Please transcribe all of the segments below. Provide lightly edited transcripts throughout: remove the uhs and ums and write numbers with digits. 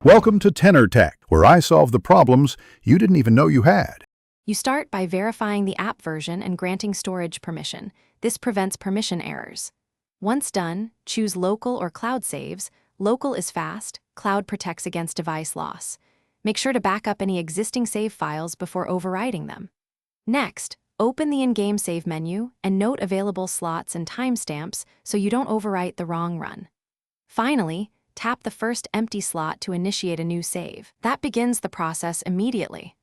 Welcome to Tenor Tech, where I solve the problems you didn't even know you had. You start by verifying the app version and granting storage permission. This prevents permission errors. Once done, choose Local or Cloud Saves. Local is fast, Cloud protects against device loss. Make sure to back up any existing save files before overriding them. Next, open the in-game save menu and note available slots and timestamps so you don't overwrite the wrong run. Finally, tap the first empty slot to initiate a new save. That begins the process immediately.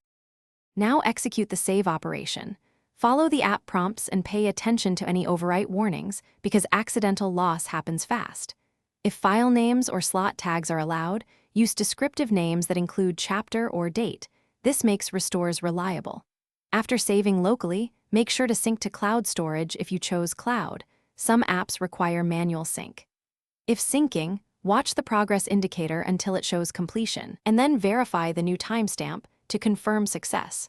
Now execute the save operation. Follow the app prompts and pay attention to any overwrite warnings because accidental loss happens fast. If file names or slot tags are allowed, use descriptive names that include chapter or date. This makes restores reliable. After saving locally, make sure to sync to cloud storage if you chose cloud. Some apps require manual sync. If syncing, watch the progress indicator until it shows completion, and then verify the new timestamp to confirm success.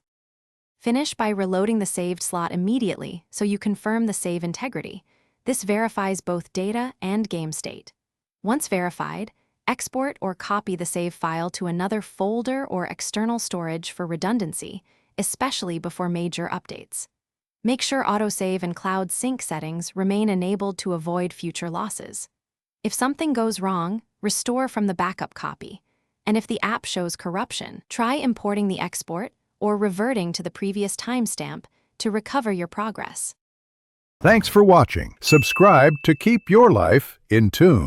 Finish by reloading the saved slot immediately so you confirm the save integrity. This verifies both data and game state. Once verified, export or copy the save file to another folder or external storage for redundancy, especially before major updates. Make sure autosave and cloud sync settings remain enabled to avoid future losses. If something goes wrong, restore from the backup copy. And if the app shows corruption, try importing the export or reverting to the previous timestamp to recover your progress. Thanks for watching. Subscribe to keep your life in tune.